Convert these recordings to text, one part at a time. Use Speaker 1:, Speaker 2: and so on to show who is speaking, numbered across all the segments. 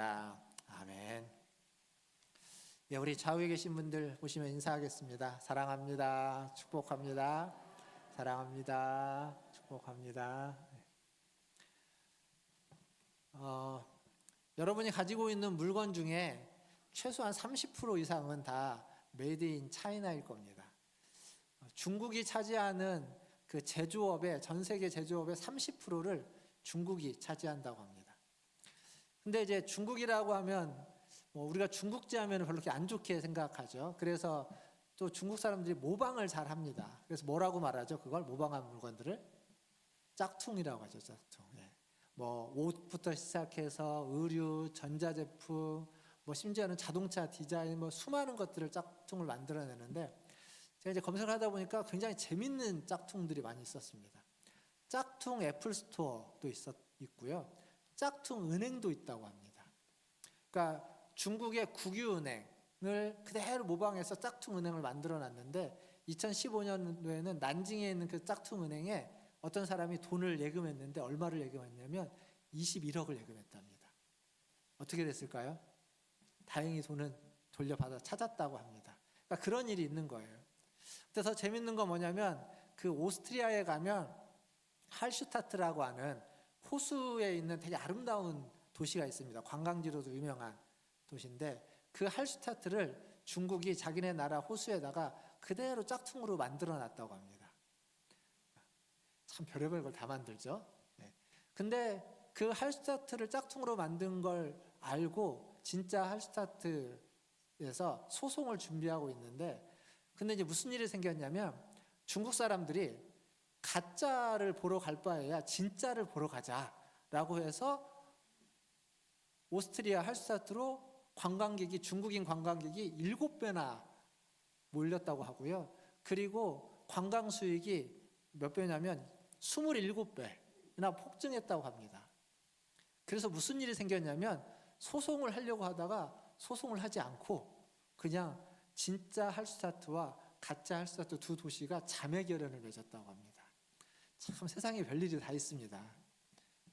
Speaker 1: 믿습니다. 아멘. 예, 우리 좌우에 계신 분들 보시면 인사하겠습니다. 사랑합니다. 축복합니다. 사랑합니다. 축복합니다. 여러분이 가지고 있는 물건 중에 최소한 30% 이상은 다 메이드 인 차이나일 겁니다. 중국이 차지하는 그 제조업의 전 세계 제조업의 30%를 중국이 차지한다고 합니다. 근데 이제 중국이라고 하면 우리가 중국제 하면 별로 그렇게 안 좋게 생각하죠. 그래서 또 중국 사람들이 모방을 잘 합니다. 그래서 뭐라고 말하죠? 그걸 모방한 물건들을 짝퉁이라고 하죠. 짝퉁. 예. 옷부터 시작해서 의류, 전자제품, 심지어는 자동차 디자인, 수많은 것들을 짝퉁을 만들어내는데 제가 이제 검색을 하다 보니까 굉장히 재밌는 짝퉁들이 많이 있었습니다. 짝퉁 애플 스토어도 있고요. 짝퉁 은행도 있다고 합니다. 그러니까 중국의 국유은행을 그대로 모방해서 짝퉁 은행을 만들어 놨는데 2015년도에는 난징에 있는 그 짝퉁 은행에 어떤 사람이 돈을 예금했는데 얼마를 예금했냐면 21억을 예금했답니다. 어떻게 됐을까요? 다행히 돈은 돌려받아 찾았다고 합니다. 그러니까 그런 일이 있는 거예요. 근데 더 재밌는 건 뭐냐면 그 오스트리아에 가면 할슈타트라고 하는 호수에 있는 되게 아름다운 도시가 있습니다. 관광지로도 유명한 도시인데 그 할슈타트를 중국이 자기네 나라 호수에다가 그대로 짝퉁으로 만들어 놨다고 합니다. 참 별의별 걸 다 만들죠. 네. 근데 그 할슈타트를 짝퉁으로 만든 걸 알고 진짜 할슈타트에서 소송을 준비하고 있는데 근데 이제 무슨 일이 생겼냐면 중국 사람들이 가짜를 보러 갈 바에야 진짜를 보러 가자라고 해서 오스트리아 할슈타트로 중국인 관광객이 7배나 몰렸다고 하고요. 그리고 관광 수익이 몇 배냐면 27배나 폭증했다고 합니다. 그래서 무슨 일이 생겼냐면 소송을 하려고 하다가 소송을 하지 않고 그냥 진짜 할슈타트와 가짜 할슈타트 두 도시가 자매 결연을 맺었다고 합니다. 참 세상에 별일이 다 있습니다.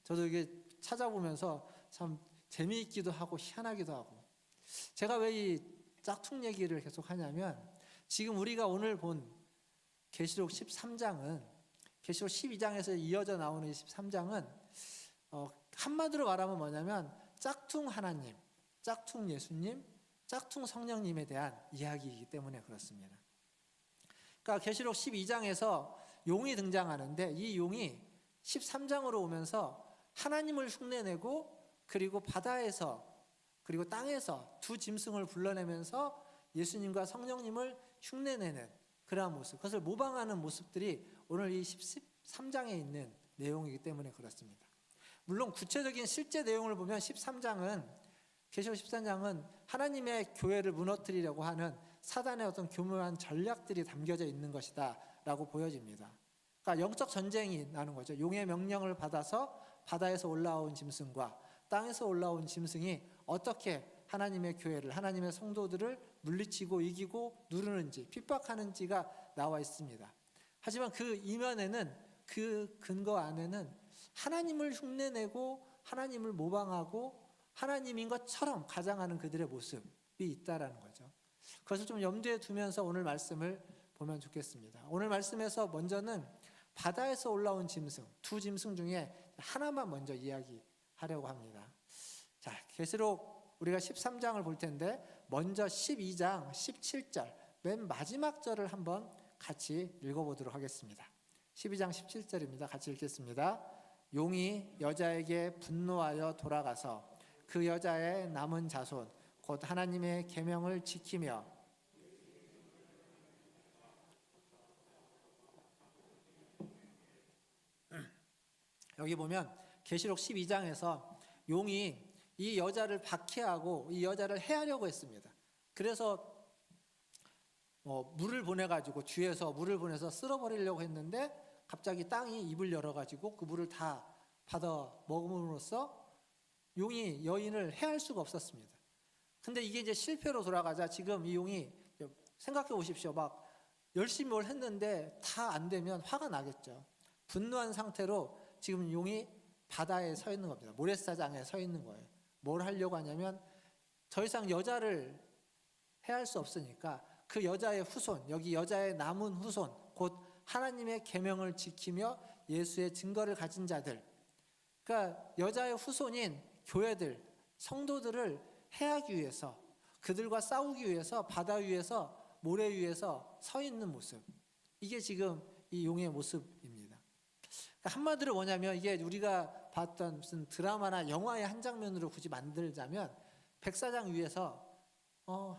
Speaker 1: 저도 이게 찾아보면서 참 재미있기도 하고 희한하기도 하고 제가 왜 이 짝퉁 얘기를 계속 하냐면 지금 우리가 오늘 본 계시록 13장은 계시록 12장에서 이어져 나오는 13장은 한마디로 말하면 뭐냐면 짝퉁 하나님, 짝퉁 예수님, 짝퉁 성령님에 대한 이야기이기 때문에 그렇습니다. 그러니까 계시록 12장에서 용이 등장하는데 이 용이 13장으로 오면서 하나님을 흉내내고 그리고 바다에서 그리고 땅에서 두 짐승을 불러내면서 예수님과 성령님을 흉내내는 그러한 모습, 그것을 모방하는 모습들이 오늘 이 13장에 있는 내용이기 때문에 그렇습니다. 물론 구체적인 실제 내용을 보면 13장은 계시록 13장은 하나님의 교회를 무너뜨리려고 하는 사단의 어떤 교묘한 전략들이 담겨져 있는 것이다 라고 보여집니다. 그러니까 영적 전쟁이 나는 거죠. 용의 명령을 받아서 바다에서 올라온 짐승과 땅에서 올라온 짐승이 어떻게 하나님의 교회를, 하나님의 성도들을 물리치고 이기고 누르는지, 핍박하는지가 나와 있습니다. 하지만 그 이면에는, 그 근거 안에는 하나님을 흉내내고 하나님을 모방하고 하나님인 것처럼 가장하는 그들의 모습이 있다라는 거죠. 그것을 좀 염두에 두면서 오늘 말씀을 보면 좋겠습니다. 오늘 말씀에서 먼저는 바다에서 올라온 짐승, 두 짐승 중에 하나만 먼저 이야기하려고 합니다. 자, 계시록 우리가 13장을 볼 텐데 먼저 12장 17절 맨 마지막 절을 한번 같이 읽어보도록 하겠습니다. 12장 17절입니다. 같이 읽겠습니다. 용이 여자에게 분노하여 돌아가서 그 여자의 남은 자손 곧 하나님의 계명을 지키며 여기 보면 계시록 12장에서 용이 이 여자를 박해하고 이 여자를 해하려고 했습니다. 그래서 물을 보내가지고 뒤에서 물을 보내서 쓸어버리려고 했는데 갑자기 땅이 입을 열어가지고 그 물을 다 받아 먹음으로써 용이 여인을 해할 수가 없었습니다. 근데 이게 이제 실패로 돌아가자 지금 이 용이 생각해 보십시오. 막 열심히 뭘 했는데 다 안 되면 화가 나겠죠. 분노한 상태로 지금 용이 바다에 서 있는 겁니다. 모래사장에 서 있는 거예요. 뭘 하려고 하냐면 더 이상 여자를 해할 수 없으니까 그 여자의 후손, 여기 여자의 남은 후손, 곧 하나님의 계명을 지키며 예수의 증거를 가진 자들, 그러니까 여자의 후손인 교회들, 성도들을 해하기 위해서, 그들과 싸우기 위해서 바다 위에서, 모래 위에서 서 있는 모습, 이게 지금 이 용의 모습입니다. 그러니까 한마디로 뭐냐면, 이게 우리가 봤던 무슨 드라마나 영화의 한 장면으로 굳이 만들자면, 백사장 위에서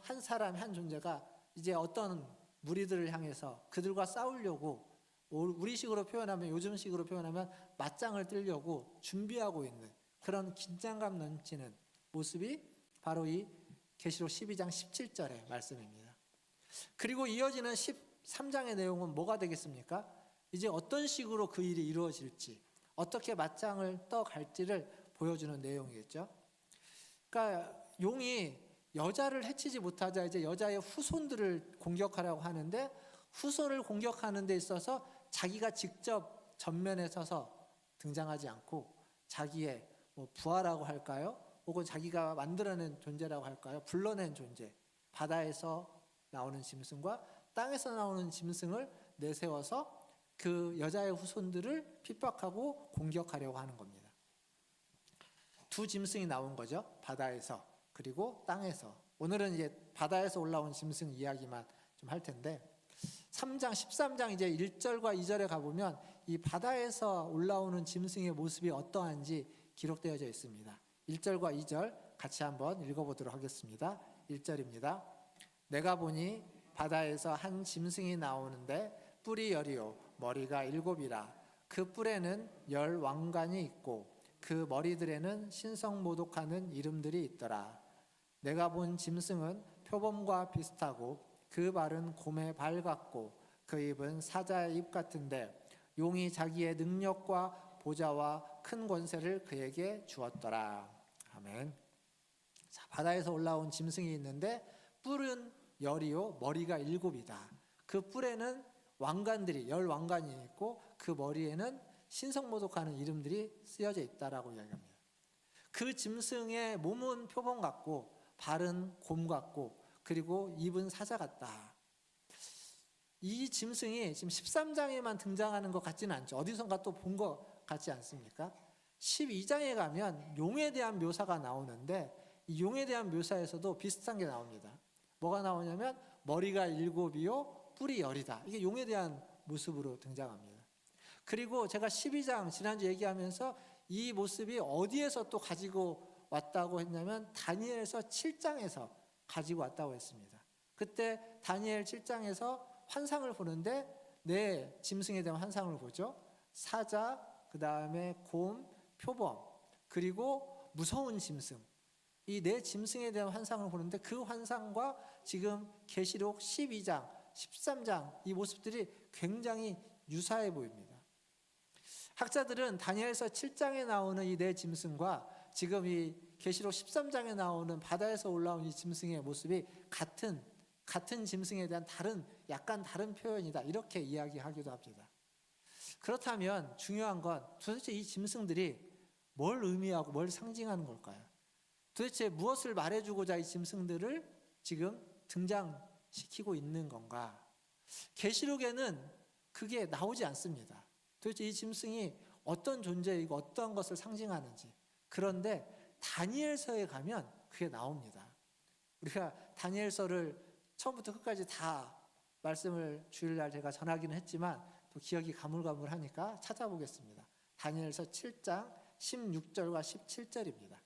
Speaker 1: 한 사람, 한 존재가 이제 어떤 무리들을 향해서 그들과 싸우려고, 우리식으로 표현하면, 요즘식으로 표현하면 맞짱을 뜨려고 준비하고 있는 그런 긴장감 넘치는 모습이 바로 이 계시록 12장 17절의 말씀입니다. 그리고 이어지는 13장의 내용은 뭐가 되겠습니까? 이제 어떤 식으로 그 일이 이루어질지, 어떻게 맞짱을 떠갈지를 보여주는 내용이겠죠. 그러니까 용이 여자를 해치지 못하자 이제 여자의 후손들을 공격하려고 하는데, 후손을 공격하는 데 있어서 자기가 직접 전면에 서서 등장하지 않고 자기의 부하라고 할까요? 혹은 자기가 만들어낸 존재라고 할까요? 불러낸 존재, 바다에서 나오는 짐승과 땅에서 나오는 짐승을 내세워서 그 여자의 후손들을 핍박하고 공격하려고 하는 겁니다. 두 짐승이 나온 거죠. 바다에서 그리고 땅에서. 오늘은 이제 바다에서 올라온 짐승 이야기만 좀 할 텐데, 3장 13장 이제 1절과 2절에 가보면 이 바다에서 올라오는 짐승의 모습이 어떠한지 기록되어져 있습니다. 1절과 2절 같이 한번 읽어보도록 하겠습니다. 1절입니다. 내가 보니 바다에서 한 짐승이 나오는데 뿔이 10이요 머리가 7이라. 그 뿔에는 10 왕관이 있고 그 머리들에는 신성모독하는 이름들이 있더라. 내가 본 짐승은 표범과 비슷하고 그 발은 곰의 발 같고 그 입은 사자의 입 같은데 용이 자기의 능력과 보좌와 큰 권세를 그에게 주었더라. 아멘. 자, 바다에서 올라온 짐승이 있는데 뿔은 10이요 머리가 7이다. 그 뿔에는 왕관들이 10 왕관이 있고 그 머리에는 신성모독하는 이름들이 쓰여져 있다라고 이야기합니다. 그 짐승의 몸은 표범 같고 발은 곰 같고 그리고 입은 사자 같다. 이 짐승이 지금 13장에만 등장하는 것 같지는 않죠. 어디선가 또 본 것 같지 않습니까? 12장에 가면 용에 대한 묘사가 나오는데 이 용에 대한 묘사에서도 비슷한 게 나옵니다. 뭐가 나오냐면 머리가 7이요 뿔이 10이다. 이게 용에 대한 모습으로 등장합니다. 그리고 제가 12장 지난주 얘기하면서 이 모습이 어디에서 또 가지고 왔다고 했냐면 다니엘서 7장에서 가지고 왔다고 했습니다. 그때 다니엘 7장에서 환상을 보는데 네 짐승에 대한 환상을 보죠. 사자, 그 다음에 곰, 표범, 그리고 무서운 짐승. 이 네 짐승에 대한 환상을 보는데 그 환상과 지금 계시록 12장, 13장 이 모습들이 굉장히 유사해 보입니다. 학자들은 다니엘서 7장에 나오는 이 네 짐승과 지금 이 계시록 13장에 나오는 바다에서 올라온 이 짐승의 모습이 같은 짐승에 대한 약간 다른 표현이다 이렇게 이야기하기도 합니다. 그렇다면 중요한 건 도대체 이 짐승들이 뭘 의미하고 뭘 상징하는 걸까요? 도대체 무엇을 말해주고자 이 짐승들을 지금 등장시키고 있는 건가? 계시록에는 그게 나오지 않습니다. 도대체 이 짐승이 어떤 존재이고 어떤 것을 상징하는지. 그런데 다니엘서에 가면 그게 나옵니다. 우리가 다니엘서를 처음부터 끝까지 다 말씀을 주일날 제가 전하기는 했지만 또 기억이 가물가물하니까 찾아보겠습니다. 다니엘서 7장 16절과 17절입니다.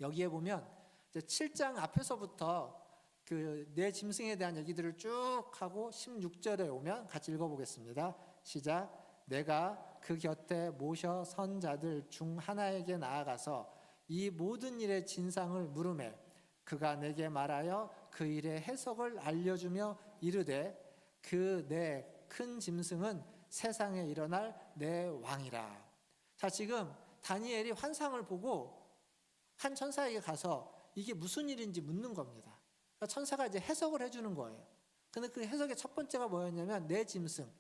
Speaker 1: 여기에 보면 이제 7장 앞에서부터 그 네 짐승에 대한 얘기들을 쭉 하고 16절에 오면 같이 읽어보겠습니다. 시작. 내가 그 곁에 모셔 선 자들 중 하나에게 나아가서 이 모든 일의 진상을 물으매 그가 내게 말하여 그 일의 해석을 알려주며 이르되 그 내 큰 짐승은 세상에 일어날 내 왕이라. 자, 지금 다니엘이 환상을 보고 한 천사에게 가서 이게 무슨 일인지 묻는 겁니다. 그러니까 천사가 이제 해석을 해주는 거예요. 근데 그 해석의 첫 번째가 뭐였냐면 내 짐승,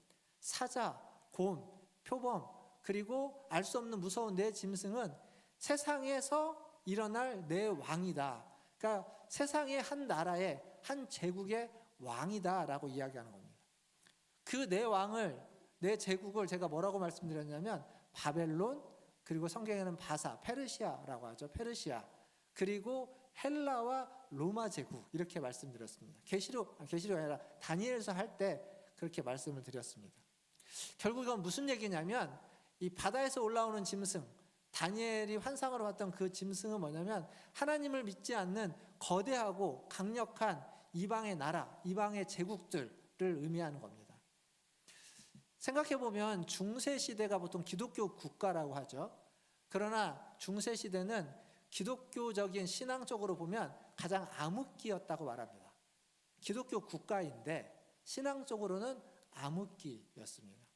Speaker 1: 사자, 곰, 표범, 그리고 알 수 없는 무서운 내 짐승은 세상에서 일어날 내 왕이다. 그러니까 세상의 한 나라의 한 제국의 왕이다라고 이야기하는 겁니다. 그 내 왕을, 내 제국을 제가 뭐라고 말씀드렸냐면 바벨론, 그리고 성경에는 바사, 페르시아라고 하죠. 페르시아, 그리고 헬라와 로마 제국, 이렇게 말씀드렸습니다. 계시록 아니라 다니엘서 할 때 그렇게 말씀을 드렸습니다. 결국 이건 무슨 얘기냐면, 이 바다에서 올라오는 짐승, 다니엘이 환상으로 봤던 그 짐승은 뭐냐면 하나님을 믿지 않는 거대하고 강력한 이방의 나라, 이방의 제국들을 의미하는 겁니다. 생각해보면 중세시대가 보통 기독교 국가라고 하죠. 그러나 중세시대는 기독교적인 신앙적으로 보면 가장 암흑기였다고 말합니다. 기독교 국가인데 신앙적으로는 암흑기였습니다.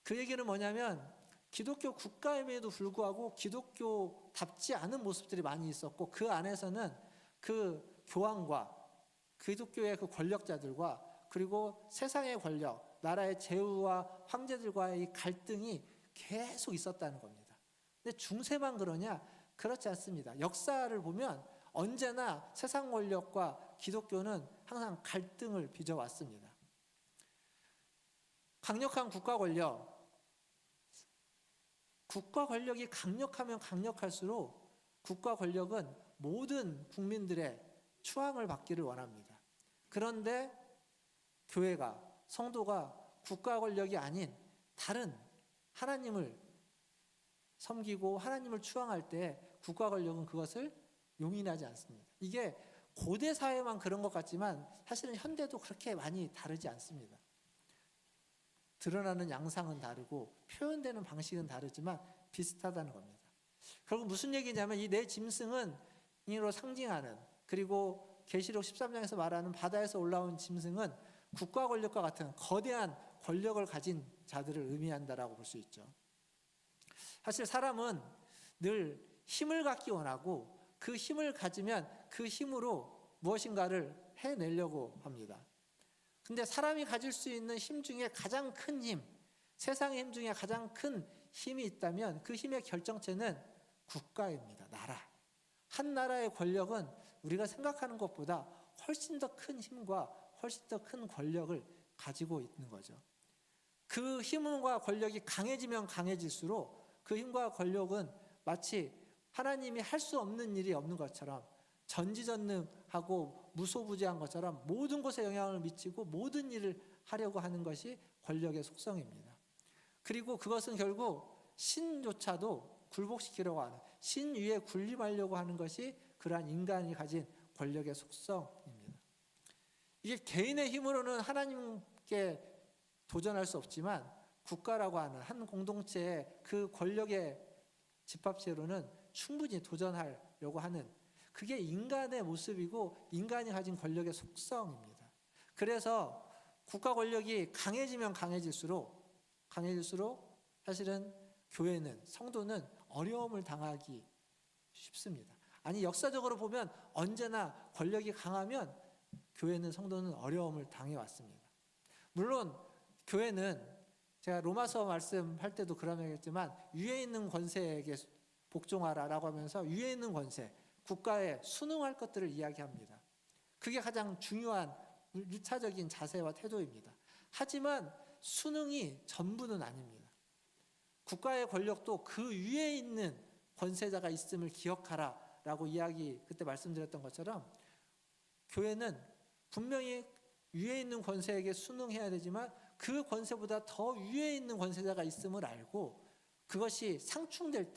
Speaker 1: 그 얘기는 뭐냐면 기독교 국가임에도 불구하고 기독교답지 않은 모습들이 많이 있었고, 그 안에서는 그 교황과 기독교의 그 권력자들과 그리고 세상의 권력, 나라의 제후와 황제들과의 갈등이 계속 있었다는 겁니다. 근데 중세만 그러냐? 그렇지 않습니다. 역사를 보면 언제나 세상 권력과 기독교는 항상 갈등을 빚어왔습니다. 강력한 국가 권력이 강력하면 강력할수록 국가 권력은 모든 국민들의 추앙을 받기를 원합니다. 그런데 교회가, 성도가 국가 권력이 아닌 다른 하나님을 섬기고 하나님을 추앙할 때 국가 권력은 그것을 용인하지 않습니다. 이게 고대 사회만 그런 것 같지만 사실은 현대도 그렇게 많이 다르지 않습니다. 드러나는 양상은 다르고 표현되는 방식은 다르지만 비슷하다는 겁니다. 결국 무슨 얘기냐면 이 내 짐승은 인으로 상징하는, 그리고 계시록 13장에서 말하는 바다에서 올라온 짐승은 국가 권력과 같은 거대한 권력을 가진 자들을 의미한다라고 볼 수 있죠. 사실 사람은 늘 힘을 갖기 원하고 그 힘을 가지면 그 힘으로 무엇인가를 해내려고 합니다. 근데 사람이 가질 수 있는 힘 중에 가장 큰 힘, 세상의 힘 중에 가장 큰 힘이 있다면 그 힘의 결정체는 국가입니다. 나라. 한 나라의 권력은 우리가 생각하는 것보다 훨씬 더 큰 힘과 훨씬 더 큰 권력을 가지고 있는 거죠. 그 힘과 권력이 강해지면 강해질수록 그 힘과 권력은 마치 하나님이 할 수 없는 일이 없는 것처럼 전지전능하고 무소부지한 것처럼 모든 곳에 영향을 미치고 모든 일을 하려고 하는 것이 권력의 속성입니다. 그리고 그것은 결국 신조차도 굴복시키려고 하는, 신 위에 군림하려고 하는 것이 그러한 인간이 가진 권력의 속성입니다. 이게 개인의 힘으로는 하나님께 도전할 수 없지만 국가라고 하는 한 공동체의 그 권력의 집합체로는 충분히 도전하려고 하는, 그게 인간의 모습이고 인간이 가진 권력의 속성입니다. 그래서 국가 권력이 강해지면 강해질수록 사실은 교회는, 성도는 어려움을 당하기 쉽습니다. 아니, 역사적으로 보면 언제나 권력이 강하면 교회는, 성도는 어려움을 당해왔습니다. 물론 교회는, 제가 로마서 말씀할 때도 그런 얘기했지만, 위에 있는 권세에게 복종하라라고 하면서 위에 있는 권세, 국가에 순응할 것들을 이야기합니다. 그게 가장 중요한 1차적인 자세와 태도입니다. 하지만 순응이 전부는 아닙니다. 국가의 권력도 그 위에 있는 권세자가 있음을 기억하라라고 그때 말씀드렸던 것처럼 교회는 분명히 위에 있는 권세에게 순응해야 되지만 그 권세보다 더 위에 있는 권세자가 있음을 알고 그것이 상충될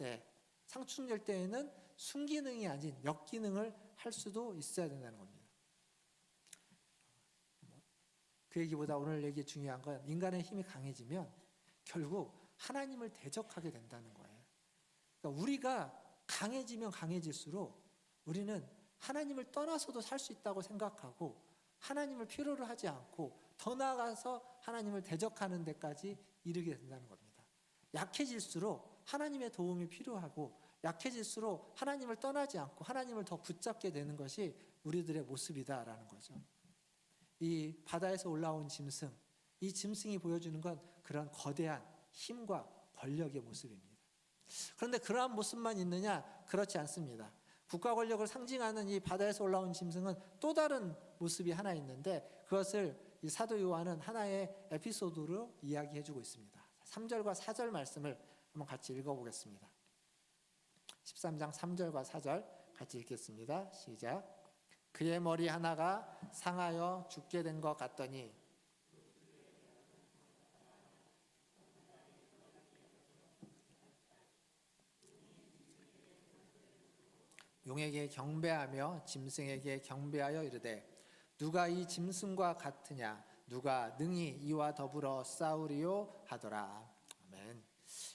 Speaker 1: 때에는 순기능이 아닌 역기능을 할 수도 있어야 된다는 겁니다. 그 얘기보다 오늘 얘기 중요한 건, 인간의 힘이 강해지면 결국 하나님을 대적하게 된다는 거예요. 그러니까 우리가 강해지면 강해질수록 우리는 하나님을 떠나서도 살 수 있다고 생각하고 하나님을 필요로 하지 않고 더 나아가서 하나님을 대적하는 데까지 이르게 된다는 겁니다. 약해질수록 하나님의 도움이 필요하고 약해질수록 하나님을 떠나지 않고 하나님을 더 붙잡게 되는 것이 우리들의 모습이다라는 거죠. 이 바다에서 올라온 짐승, 이 짐승이 보여주는 건 그런 거대한 힘과 권력의 모습입니다. 그런데 그러한 모습만 있느냐? 그렇지 않습니다. 국가 권력을 상징하는 이 바다에서 올라온 짐승은 또 다른 모습이 하나 있는데, 그것을 이 사도 요한은 하나의 에피소드로 이야기해주고 있습니다. 3절과 4절 말씀을 한번 같이 읽어보겠습니다. 13장 3절과 4절 같이 읽겠습니다. 시작. 그의 머리 하나가 상하여 죽게 된 것 같더니 용에게 경배하며 짐승에게 경배하여 이르되 누가 이 짐승과 같으냐? 누가 능히 이와 더불어 싸우리요 하더라. 아멘.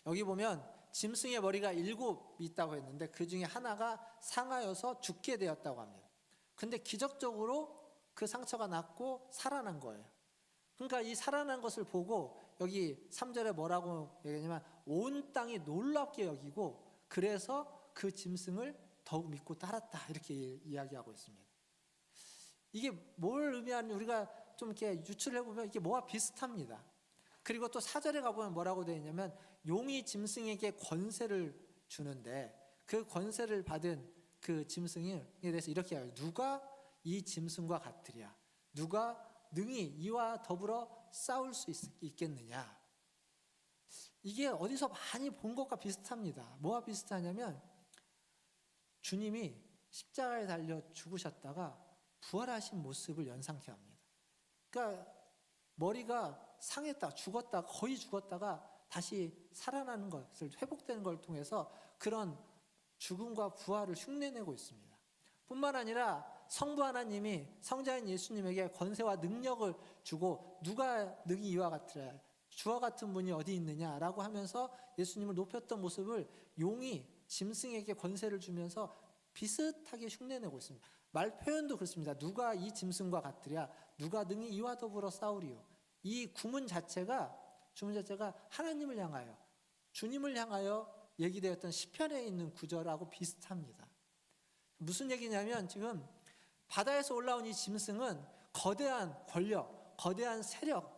Speaker 1: 여기 보면 짐승의 머리가 7 있다고 했는데 그 중에 하나가 상하여서 죽게 되었다고 합니다. 근데 기적적으로 그 상처가 낫고 살아난 거예요. 그러니까 이 살아난 것을 보고 여기 3절에 뭐라고 얘기하냐면 온 땅이 놀랍게 여기고 그래서 그 짐승을 더욱 믿고 따랐다, 이렇게 이야기하고 있습니다. 이게 뭘 의미하는지 우리가 좀 이렇게 유출해 보면 이게 뭐와 비슷합니다. 그리고 또 4절에 가보면 뭐라고 되어 있냐면 용이 짐승에게 권세를 주는데 그 권세를 받은 그 짐승에 대해서 이렇게 해요. 누가 이 짐승과 같으랴? 누가 능히 이와 더불어 싸울 수 있겠느냐? 이게 어디서 많이 본 것과 비슷합니다. 뭐와 비슷하냐면 주님이 십자가에 달려 죽으셨다가 부활하신 모습을 연상케 합니다. 그러니까 머리가 상했다, 죽었다, 거의 죽었다가 다시 살아나는 것을, 회복되는 걸 통해서 그런 죽음과 부활을 흉내내고 있습니다. 뿐만 아니라 성부 하나님이 성자인 예수님에게 권세와 능력을 주고 누가 능히 이와 같으랴, 주와 같은 분이 어디 있느냐라고 하면서 예수님을 높였던 모습을 용이 짐승에게 권세를 주면서 비슷하게 흉내내고 있습니다. 말 표현도 그렇습니다. 누가 이 짐승과 같으랴? 누가 능히 이와 더불어 싸우리요? 이 주문 자체가 하나님을 향하여, 주님을 향하여 얘기되었던 시편에 있는 구절하고 비슷합니다. 무슨 얘기냐면 지금 바다에서 올라온 이 짐승은 거대한 권력, 거대한 세력,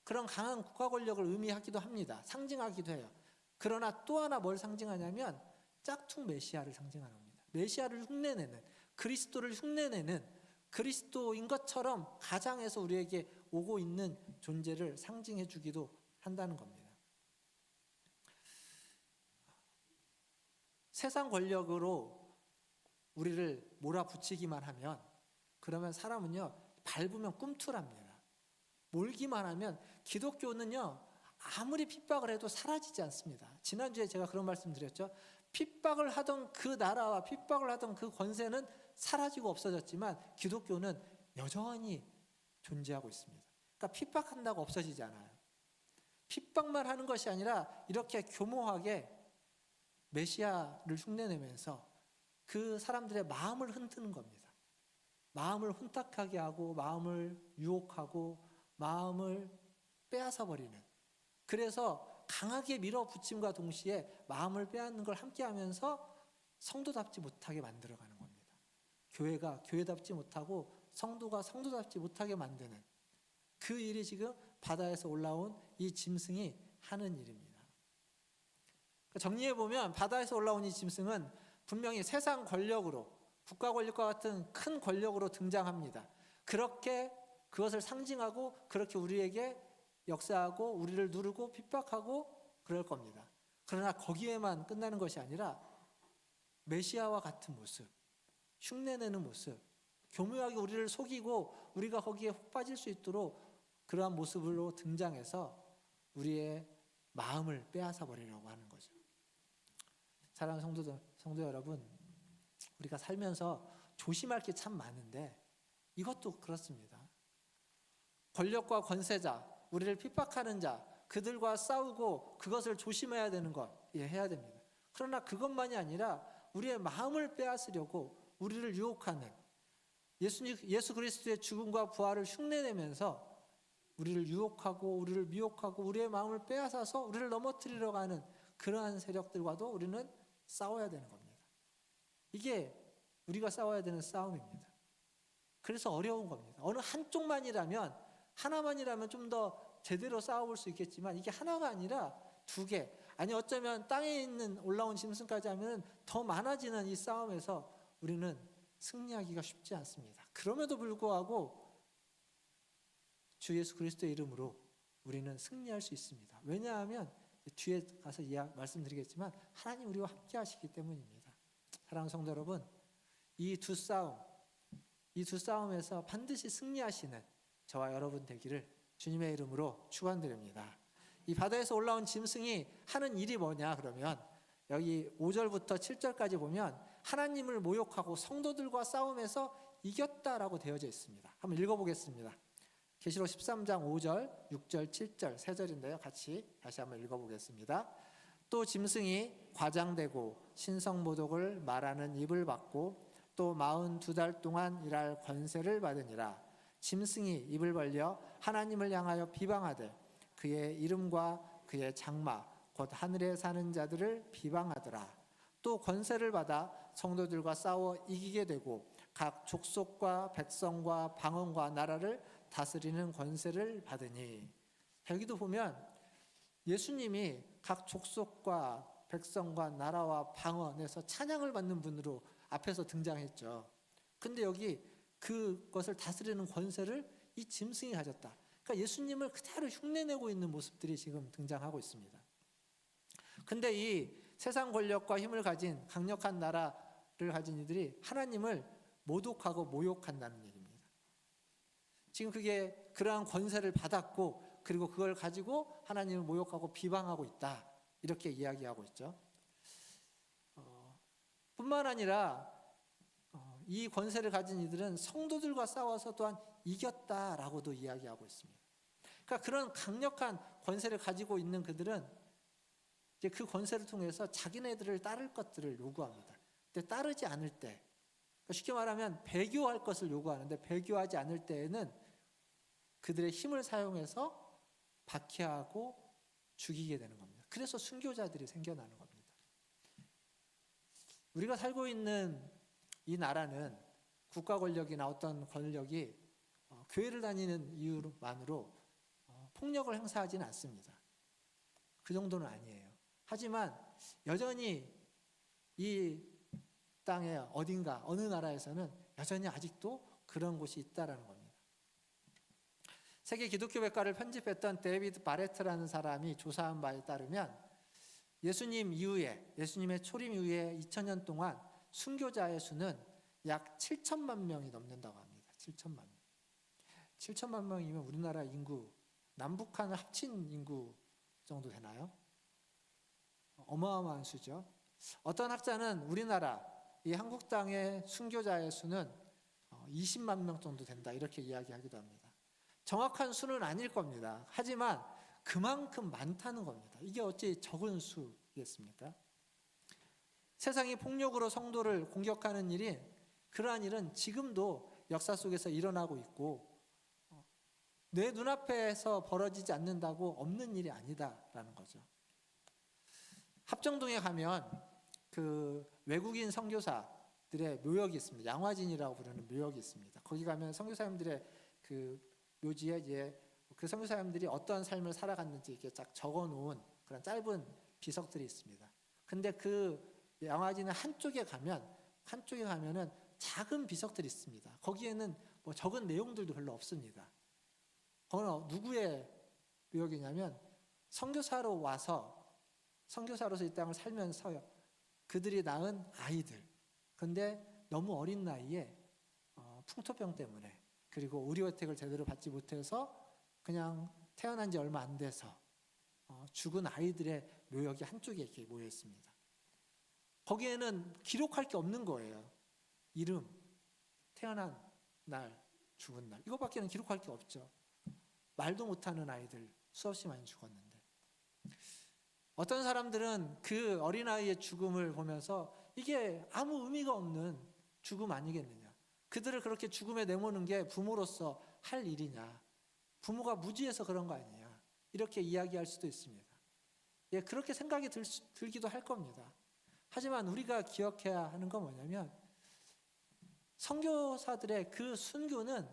Speaker 1: 그런 강한 국가 권력을 의미하기도 합니다. 상징하기도 해요. 그러나 또 하나 뭘 상징하냐면 짝퉁 메시아를 상징하는 겁니다. 메시아를 흉내내는, 그리스도를 흉내내는, 그리스도인 것처럼 가장해서 우리에게 오고 있는 존재를 상징해 주기도 한다는 겁니다. 세상 권력으로 우리를 몰아붙이기만 하면, 그러면 사람은요 밟으면 꿈틀합니다. 몰기만 하면, 기독교는요 아무리 핍박을 해도 사라지지 않습니다. 지난주에 제가 그런 말씀 드렸죠. 핍박을 하던 그 나라와 핍박을 하던 그 권세는 사라지고 없어졌지만 기독교는 여전히 존재하고 있습니다. 그러니까 핍박한다고 없어지지 않아요. 핍박만 하는 것이 아니라 이렇게 교모하게 메시아를 흉내내면서 그 사람들의 마음을 흔드는 겁니다. 마음을 혼탁하게 하고 마음을 유혹하고 마음을 빼앗아 버리는, 그래서 강하게 밀어붙임과 동시에 마음을 빼앗는 걸 함께 하면서 성도답지 못하게 만들어가는 겁니다. 교회가 교회답지 못하고 성도가 성도답지 못하게 만드는 그 일이 지금 바다에서 올라온 이 짐승이 하는 일입니다. 정리해보면 바다에서 올라온 이 짐승은 분명히 세상 권력으로, 국가 권력과 같은 큰 권력으로 등장합니다. 그렇게 그것을 상징하고 그렇게 우리에게 역사하고 우리를 누르고 핍박하고 그럴 겁니다. 그러나 거기에만 끝나는 것이 아니라 메시아와 같은 모습, 흉내내는 모습, 교묘하게 우리를 속이고 우리가 거기에 훅 빠질 수 있도록 그러한 모습으로 등장해서 우리의 마음을 빼앗아 버리려고 하는 거죠. 사랑하는 성도 여러분, 우리가 살면서 조심할 게 참 많은데 이것도 그렇습니다. 권력과 권세자, 우리를 핍박하는 자, 그들과 싸우고 그것을 조심해야 되는 것, 해야 됩니다. 그러나 그것만이 아니라 우리의 마음을 빼앗으려고 우리를 유혹하는, 예수 그리스도의 죽음과 부활을 흉내내면서 우리를 유혹하고 우리를 미혹하고 우리의 마음을 빼앗아서 우리를 넘어뜨리려고 하는 그러한 세력들과도 우리는 싸워야 되는 겁니다. 이게 우리가 싸워야 되는 싸움입니다. 그래서 어려운 겁니다. 어느 한쪽만이라면, 하나만이라면 좀 더 제대로 싸워볼 수 있겠지만 이게 하나가 아니라 2개, 아니 어쩌면 땅에 있는 올라온 짐승까지 하면 더 많아지는 이 싸움에서 우리는 승리하기가 쉽지 않습니다. 그럼에도 불구하고 주 예수 그리스도의 이름으로 우리는 승리할 수 있습니다. 왜냐하면 뒤에 가서 말씀드리겠지만 하나님 우리와 함께 하시기 때문입니다. 사랑하는 성도 여러분, 이 두 싸움에서 반드시 승리하시는 저와 여러분 되기를 주님의 이름으로 축원드립니다. 이 바다에서 올라온 짐승이 하는 일이 뭐냐 그러면 여기 5절부터 7절까지 보면 하나님을 모욕하고 성도들과 싸움에서 이겼다라고 되어져 있습니다. 한번 읽어보겠습니다. 계시록 13장 5절, 6절, 7절 세 절인데요. 같이 다시 한번 읽어보겠습니다. 또 짐승이 과장되고 신성모독을 말하는 입을 받고 또 42달 동안 일할 권세를 받으니라. 짐승이 입을 벌려 하나님을 향하여 비방하되 그의 이름과 그의 장마 곧 하늘에 사는 자들을 비방하더라. 또 권세를 받아 성도들과 싸워 이기게 되고 각 족속과 백성과 방언과 나라를 다스리는 권세를 받으니. 여기도 보면 예수님이 각 족속과 백성과 나라와 방언에서 찬양을 받는 분으로 앞에서 등장했죠. 근데 여기 그것을 다스리는 권세를 이 짐승이 가졌다. 그러니까 예수님을 그대로 흉내내고 있는 모습들이 지금 등장하고 있습니다. 근데 이 세상 권력과 힘을 가진 강력한 나라를 가진 이들이 하나님을 모독하고 모욕한다는 얘기입니다. 지금 그게 그러한 권세를 받았고 그리고 그걸 가지고 하나님을 모욕하고 비방하고 있다. 이렇게 이야기하고 있죠. 뿐만 아니라 이 권세를 가진 이들은 성도들과 싸워서 또한 이겼다라고도 이야기하고 있습니다. 그러니까 그런 강력한 권세를 가지고 있는 그들은 이제 그 권세를 통해서 자기네들을 따를 것들을 요구합니다. 근데 따르지 않을 때, 쉽게 말하면 배교할 것을 요구하는데 배교하지 않을 때에는 그들의 힘을 사용해서 박해하고 죽이게 되는 겁니다. 그래서 순교자들이 생겨나는 겁니다. 우리가 살고 있는 이 나라는 국가 권력이나 어떤 권력이 교회를 다니는 이유만으로 폭력을 행사하지는 않습니다. 그 정도는 아니에요. 하지만 여전히 이 땅의 어딘가 어느 나라에서는 여전히 아직도 그런 곳이 있다라는 겁니다. 세계 기독교 백과를 편집했던 데이비드 바레트라는 사람이 조사한 바에 따르면 예수님의 초림 이후에 2000년 동안 순교자의 수는 약 7천만 명이 넘는다고 합니다. 7천만 명. 7천만 명이면 우리나라 인구, 남북한을 합친 인구 정도 되나요? 어마어마한 수죠. 어떤 학자는 우리나라, 이 한국 땅의 순교자의 수는 20만 명 정도 된다 이렇게 이야기하기도 합니다. 정확한 수는 아닐 겁니다. 하지만 그만큼 많다는 겁니다. 이게 어찌 적은 수겠습니까? 세상이 폭력으로 성도를 공격하는 일이, 그러한 일은 지금도 역사 속에서 일어나고 있고 내 눈앞에서 벌어지지 않는다고 없는 일이 아니다라는 거죠. 합정동에 가면 그 외국인 선교사들의 묘역이 있습니다. 양화진이라고 부르는 묘역이 있습니다. 거기 가면 선교사님들의 그 묘지에 이제 그 선교사님들이 어떤 삶을 살아갔는지 이렇게 쫙 적어놓은 그런 짧은 비석들이 있습니다. 근데 그 양화진의 한쪽에 가면은 작은 비석들이 있습니다. 거기에는 뭐 적은 내용들도 별로 없습니다. 거기는 누구의 묘역이냐면 선교사로서 이 땅을 살면서 그들이 낳은 아이들. 근데 너무 어린 나이에 풍토병 때문에 그리고 의료 혜택을 제대로 받지 못해서 그냥 태어난 지 얼마 안 돼서 죽은 아이들의 묘역이 한쪽에 이렇게 모여 있습니다. 거기에는 기록할 게 없는 거예요. 이름, 태어난 날, 죽은 날, 이거밖에는 기록할 게 없죠. 말도 못하는 아이들 수없이 많이 죽었는데, 어떤 사람들은 그 어린아이의 죽음을 보면서 이게 아무 의미가 없는 죽음 아니겠느냐, 그들을 그렇게 죽음에 내모는 게 부모로서 할 일이냐, 부모가 무지해서 그런 거 아니냐, 이렇게 이야기할 수도 있습니다. 예, 그렇게 생각이 들기도 할 겁니다. 하지만 우리가 기억해야 하는 건 뭐냐면, 선교사들의 그 순교는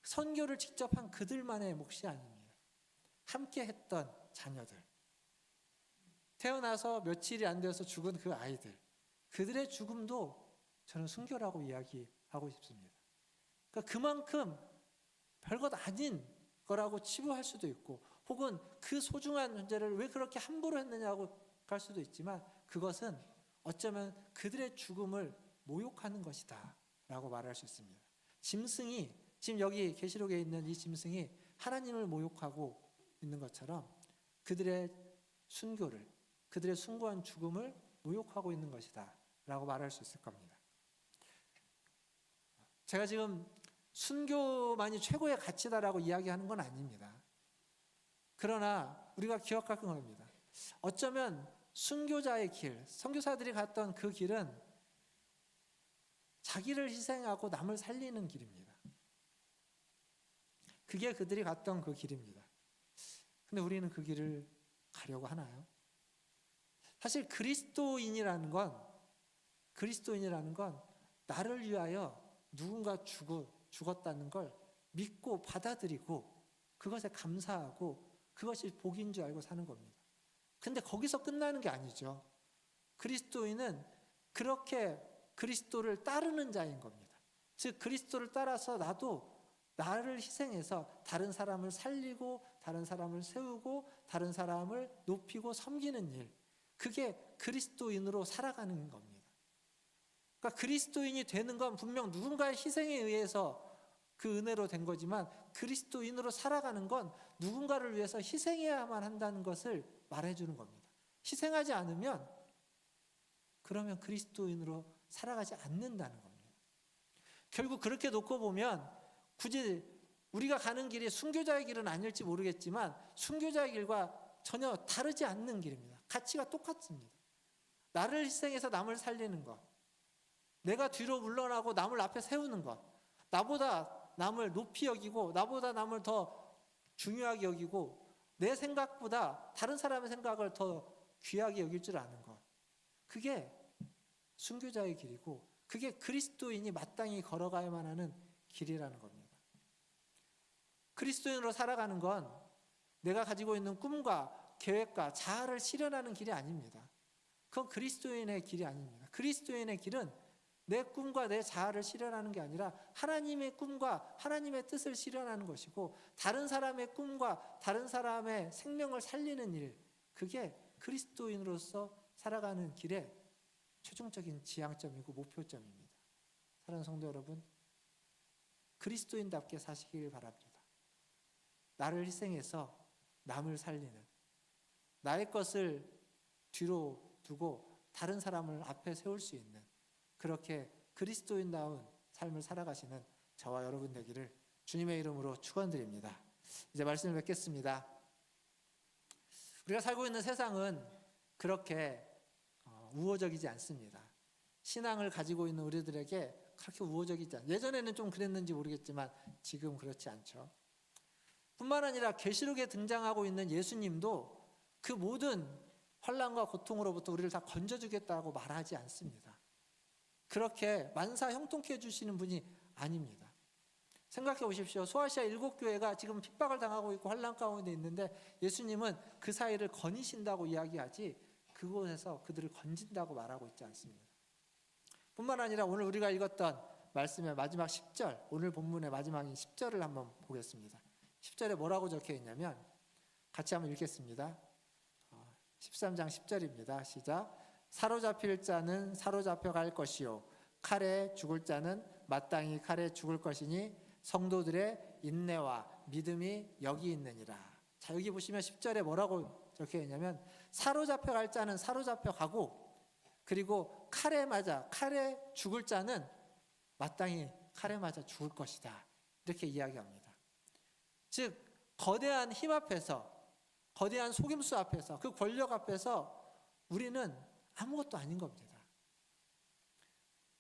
Speaker 1: 선교를 직접 한 그들만의 몫이 아닙니다. 함께 했던 자녀들, 태어나서 며칠이 안 되어서 죽은 그 아이들, 그들의 죽음도 저는 순교라고 이야기하고 싶습니다. 그러니까 그만큼 별것 아닌 거라고 치부할 수도 있고, 혹은 그 소중한 존재를 왜 그렇게 함부로 했느냐고 갈 수도 있지만, 그것은 어쩌면 그들의 죽음을 모욕하는 것이다 라고 말할 수 있습니다. 짐승이, 지금 여기 계시록에 있는 이 짐승이 하나님을 모욕하고 있는 것처럼 그들의 순교를, 그들의 숭고한 죽음을 모욕하고 있는 것이다 라고 말할 수 있을 겁니다. 제가 지금 순교만이 최고의 가치다라고 이야기하는 건 아닙니다. 그러나 우리가 기억할 겁니다. 어쩌면 순교자의 길, 선교사들이 갔던 그 길은 자기를 희생하고 남을 살리는 길입니다. 그게 그들이 갔던 그 길입니다. 근데 우리는 그 길을 가려고 하나요? 사실 그리스도인이라는 건 나를 위하여 누군가 죽었다는 걸 믿고 받아들이고 그것에 감사하고 그것이 복인 줄 알고 사는 겁니다. 근데 거기서 끝나는 게 아니죠. 그리스도인은 그렇게 그리스도를 따르는 자인 겁니다. 즉 그리스도를 따라서 나도 나를 희생해서 다른 사람을 살리고 다른 사람을 세우고 다른 사람을 높이고 섬기는 일, 그게 그리스도인으로 살아가는 겁니다. 그러니까 그리스도인이 되는 건 분명 누군가의 희생에 의해서 그 은혜로 된 거지만, 그리스도인으로 살아가는 건 누군가를 위해서 희생해야만 한다는 것을 말해주는 겁니다. 희생하지 않으면 그러면 그리스도인으로 살아가지 않는다는 겁니다. 결국 그렇게 놓고 보면 굳이 우리가 가는 길이 순교자의 길은 아닐지 모르겠지만 순교자의 길과 전혀 다르지 않는 길입니다. 가치가 똑같습니다. 나를 희생해서 남을 살리는 것, 내가 뒤로 물러나고 남을 앞에 세우는 것, 나보다 남을 높이 여기고 나보다 남을 더 중요하게 여기고 내 생각보다 다른 사람의 생각을 더 귀하게 여길 줄 아는 것, 그게 순교자의 길이고 그게 그리스도인이 마땅히 걸어가야만 하는 길이라는 겁니다. 그리스도인으로 살아가는 건 내가 가지고 있는 꿈과 계획과 자아를 실현하는 길이 아닙니다. 그건 그리스도인의 길이 아닙니다. 그리스도인의 길은 내 꿈과 내 자아를 실현하는 게 아니라 하나님의 꿈과 하나님의 뜻을 실현하는 것이고, 다른 사람의 꿈과 다른 사람의 생명을 살리는 일, 그게 그리스도인으로서 살아가는 길의 최종적인 지향점이고 목표점입니다. 사랑하는 성도 여러분, 그리스도인답게 사시길 바랍니다. 나를 희생해서 남을 살리는, 나의 것을 뒤로 두고 다른 사람을 앞에 세울 수 있는, 그렇게 그리스도인다운 삶을 살아가시는 저와 여러분 되기를 주님의 이름으로 축원드립니다. 이제 말씀을 맺겠습니다. 우리가 살고 있는 세상은 그렇게 우호적이지 않습니다. 신앙을 가지고 있는 우리들에게 그렇게 우호적이지 않아요. 예전에는 좀 그랬는지 모르겠지만 지금 그렇지 않죠. 뿐만 아니라 계시록에 등장하고 있는 예수님도 그 모든 환난과 고통으로부터 우리를 다 건져주겠다고 말하지 않습니다. 그렇게 만사 형통케 해주시는 분이 아닙니다. 생각해 보십시오. 소아시아 7교회가 지금 핍박을 당하고 있고 환난 가운데 있는데 예수님은 그 사이를 거니신다고 이야기하지 그곳에서 그들을 건진다고 말하고 있지 않습니다. 뿐만 아니라 오늘 우리가 읽었던 말씀의 마지막 10절, 오늘 본문의 마지막인 10절을 한번 보겠습니다. 10절에 뭐라고 적혀 있냐면 같이 한번 읽겠습니다. 13장 10절입니다. 시작. 사로잡힐 자는 사로잡혀갈 것이요 칼에 죽을 자는 마땅히 칼에 죽을 것이니 성도들의 인내와 믿음이 여기 있느니라. 자, 여기 보시면 10절에 뭐라고 적혀 있냐면 사로잡혀갈 자는 사로잡혀가고, 그리고 칼에 죽을 자는 마땅히 칼에 맞아 죽을 것이다, 이렇게 이야기합니다. 즉 거대한 힘 앞에서, 거대한 속임수 앞에서, 그 권력 앞에서 우리는 아무것도 아닌 겁니다.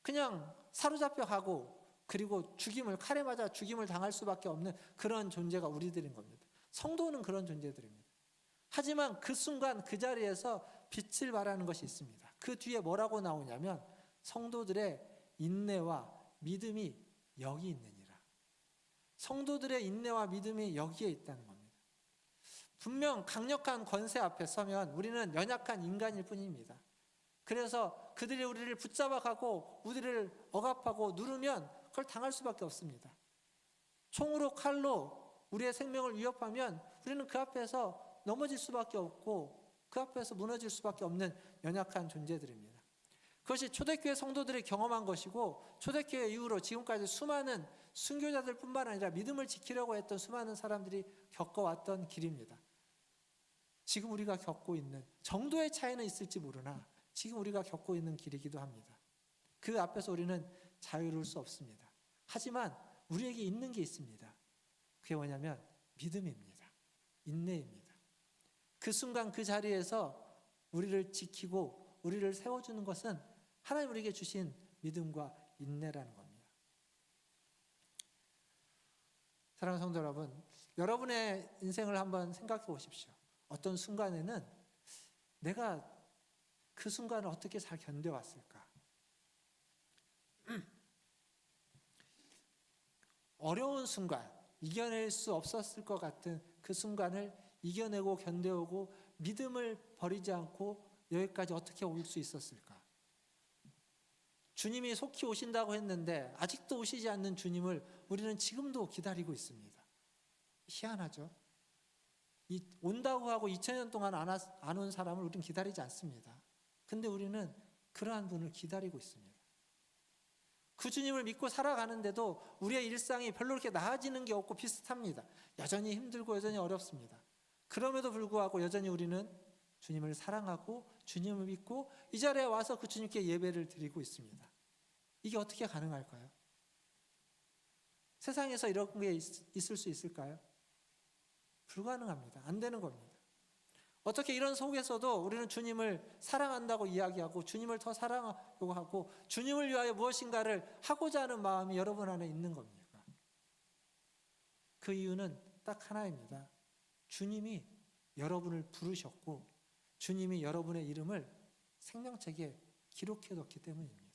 Speaker 1: 그냥 사로잡혀 가고 그리고 칼에 맞아 죽임을 당할 수밖에 없는 그런 존재가 우리들인 겁니다. 성도는 그런 존재들입니다. 하지만 그 순간 그 자리에서 빛을 발하는 것이 있습니다. 그 뒤에 뭐라고 나오냐면 성도들의 인내와 믿음이 여기 있느니라. 성도들의 인내와 믿음이 여기에 있다는 겁니다. 분명 강력한 권세 앞에 서면 우리는 연약한 인간일 뿐입니다. 그래서 그들이 우리를 붙잡아가고 우리를 억압하고 누르면 그걸 당할 수밖에 없습니다. 총으로 칼로 우리의 생명을 위협하면 우리는 그 앞에서 넘어질 수밖에 없고 그 앞에서 무너질 수밖에 없는 연약한 존재들입니다. 그것이 초대교회 성도들이 경험한 것이고 초대교회 이후로 지금까지 수많은 순교자들 뿐만 아니라 믿음을 지키려고 했던 수많은 사람들이 겪어왔던 길입니다. 지금 우리가 겪고 있는 정도의 차이는 있을지 모르나 지금 우리가 겪고 있는 길이기도 합니다. 그 앞에서 우리는 자유로울 수 없습니다. 하지만 우리에게 있는 게 있습니다. 그게 뭐냐면 믿음입니다. 인내입니다. 그 순간 그 자리에서 우리를 지키고 우리를 세워주는 것은 하나님 우리에게 주신 믿음과 인내라는 겁니다. 사랑하는 성도 여러분, 여러분의 인생을 한번 생각해 보십시오. 어떤 순간에는 내가 그 순간을 어떻게 잘 견뎌왔을까? 어려운 순간, 이겨낼 수 없었을 것 같은 그 순간을 이겨내고 견뎌오고 믿음을 버리지 않고 여기까지 어떻게 올 수 있었을까? 주님이 속히 오신다고 했는데 아직도 오시지 않는 주님을 우리는 지금도 기다리고 있습니다. 희한하죠? 온다고 하고 2000년 동안 안 온 사람을 우리는 기다리지 않습니다. 근데 우리는 그러한 분을 기다리고 있습니다. 그 주님을 믿고 살아가는데도 우리의 일상이 별로 그렇게 나아지는 게 없고 비슷합니다. 여전히 힘들고 여전히 어렵습니다. 그럼에도 불구하고 여전히 우리는 주님을 사랑하고 주님을 믿고 이 자리에 와서 그 주님께 예배를 드리고 있습니다. 이게 어떻게 가능할까요? 세상에서 이런 게 있을 수 있을까요? 불가능합니다. 안 되는 겁니다. 어떻게 이런 속에서도 우리는 주님을 사랑한다고 이야기하고 주님을 더 사랑하려고 하고 주님을 위하여 무엇인가를 하고자 하는 마음이 여러분 안에 있는 겁니까? 그 이유는 딱 하나입니다. 주님이 여러분을 부르셨고 주님이 여러분의 이름을 생명책에 기록해뒀기 때문입니다.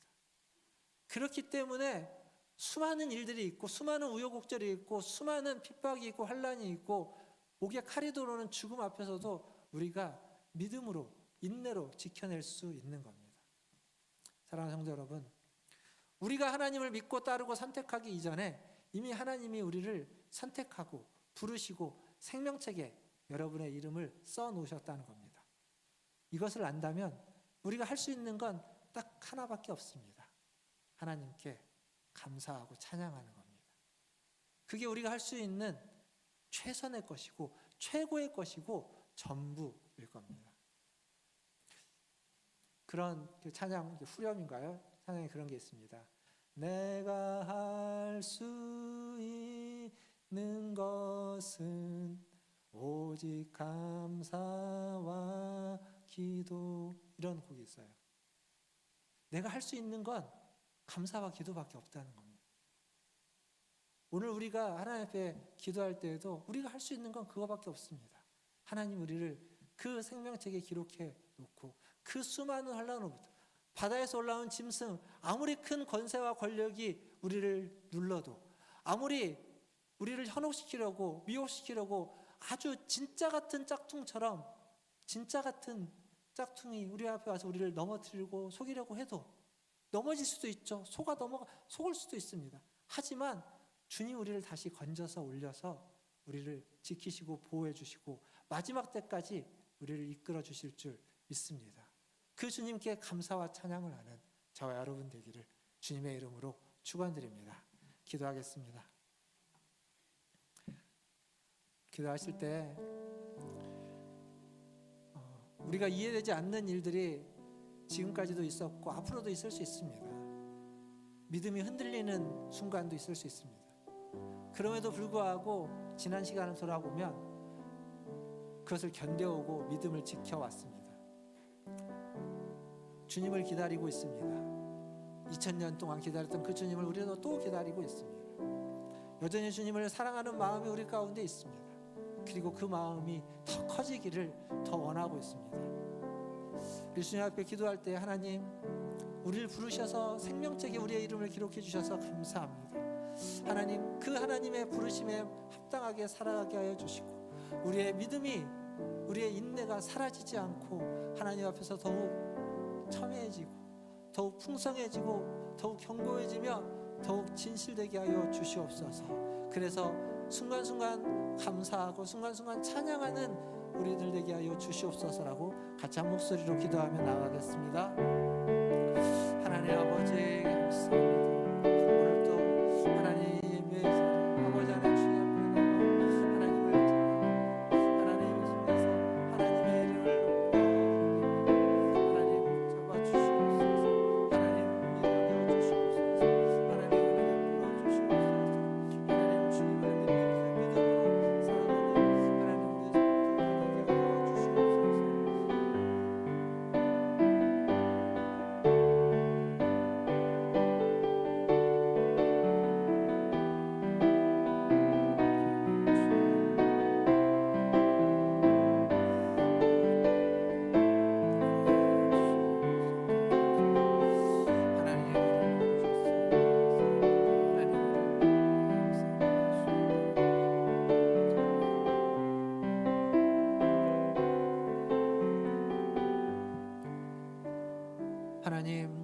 Speaker 1: 그렇기 때문에 수많은 일들이 있고 수많은 우여곡절이 있고 수많은 핍박이 있고 환난이 있고 목에 칼이 들어오는 죽음 앞에서도 우리가 믿음으로 인내로 지켜낼 수 있는 겁니다. 사랑하는 성도 여러분, 우리가 하나님을 믿고 따르고 선택하기 이전에 이미 하나님이 우리를 선택하고 부르시고 생명책에 여러분의 이름을 써놓으셨다는 겁니다. 이것을 안다면 우리가 할 수 있는 건 딱 하나밖에 없습니다. 하나님께 감사하고 찬양하는 겁니다. 그게 우리가 할 수 있는 최선의 것이고 최고의 것이고 전부일 겁니다. 그런 찬양, 후렴인가요? 찬양에 그런 게 있습니다. 내가 할 수 있는 것은 오직 감사와 기도, 이런 곡이 있어요. 내가 할 수 있는 건 감사와 기도밖에 없다는 겁니다. 오늘 우리가 하나님 앞에 기도할 때에도 우리가 할 수 있는 건 그거밖에 없습니다. 하나님 우리를 그 생명책에 기록해 놓고 그 수많은 환난으로부터 바다에서 올라온 짐승, 아무리 큰 권세와 권력이 우리를 눌러도 아무리 우리를 현혹시키려고 미혹시키려고 아주 진짜 같은 짝퉁처럼 진짜 같은 짝퉁이 우리 앞에 와서 우리를 넘어뜨리고 속이려고 해도 넘어질 수도 있죠. 속을 수도 있습니다. 하지만 주님 우리를 다시 건져서 올려서 우리를 지키시고 보호해 주시고 마지막 때까지 우리를 이끌어 주실 줄 믿습니다. 그 주님께 감사와 찬양을 하는 저와 여러분 되기를 주님의 이름으로 축원드립니다. 기도하겠습니다. 기도하실 때 우리가 이해되지 않는 일들이 지금까지도 있었고 앞으로도 있을 수 있습니다. 믿음이 흔들리는 순간도 있을 수 있습니다. 그럼에도 불구하고 지난 시간을 돌아보면 그것을 견뎌오고 믿음을 지켜왔습니다. 주님을 기다리고 있습니다. 2000년 동안 기다렸던 그 주님을 우리도 또 기다리고 있습니다. 여전히 주님을 사랑하는 마음이 우리 가운데 있습니다. 그리고 그 마음이 더 커지기를 더 원하고 있습니다. 우리 주님 앞에 기도할 때 하나님 우리를 부르셔서 생명책에 우리의 이름을 기록해 주셔서 감사합니다. 하나님 그 하나님의 부르심에 합당하게 살아가게 하여 주시고 우리의 믿음이 우리의 인내가 사라지지 않고 하나님 앞에서 더욱 첨예해지고 더욱 풍성해지고 더욱 견고해지며 더욱 진실되게 하여 주시옵소서. 그래서 순간순간 감사하고 순간순간 찬양하는 우리들 되게 하여 주시옵소서라고 같이 한 목소리로 기도하며 나아가겠습니다. 하나님 아버지 감사합니다. 오늘도 하나님 예배의 자리 아버지 하나님 주님 앞에 하나님을 하나님의 손에서 하나님의 이름을 하나님 잡아주시옵소서. 하나님 믿어 주시옵소서. 하나님 은혜 풀어주시옵소서. 하나님 주님을 믿음으로 살아가는 하나님 우리의 되게 하여 주시옵소서. 하나님,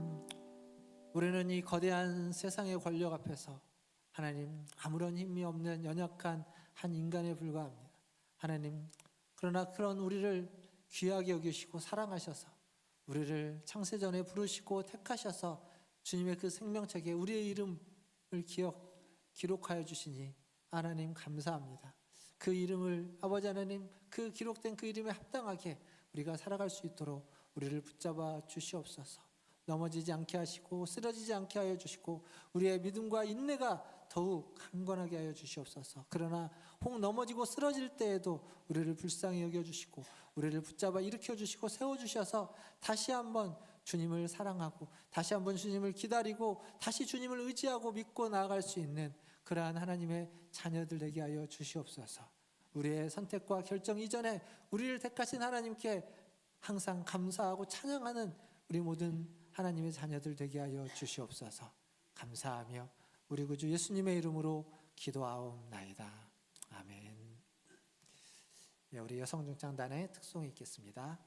Speaker 1: 우리는 이 거대한 세상의 권력 앞에서 하나님 아무런 힘이 없는 연약한 한 인간에 불과합니다. 하나님, 그러나 그런 우리를 귀하게 여기시고 사랑하셔서 우리를 창세전에 부르시고 택하셔서 주님의 그 생명책에 우리의 이름을 기록하여 주시니 하나님 감사합니다. 그 이름을 아버지 하나님 그 기록된 그 이름에 합당하게 우리가 살아갈 수 있도록 우리를 붙잡아 주시옵소서. 넘어지지 않게 하시고 쓰러지지 않게 하여 주시고 우리의 믿음과 인내가 더욱 강건하게 하여 주시옵소서. 그러나 혹 넘어지고 쓰러질 때에도 우리를 불쌍히 여겨주시고 우리를 붙잡아 일으켜 주시고 세워주셔서 다시 한번 주님을 사랑하고 다시 한번 주님을 기다리고 다시 주님을 의지하고 믿고 나아갈 수 있는 그러한 하나님의 자녀들 되게 하여 주시옵소서. 우리의 선택과 결정 이전에 우리를 택하신 하나님께 항상 감사하고 찬양하는 우리 모든 하나님의 자녀들 되게 하여 주시옵소서. 감사하며 우리 구주 예수님의 이름으로 기도하옵나이다. 아멘. 우리 여성중창단의 특송이 있겠습니다.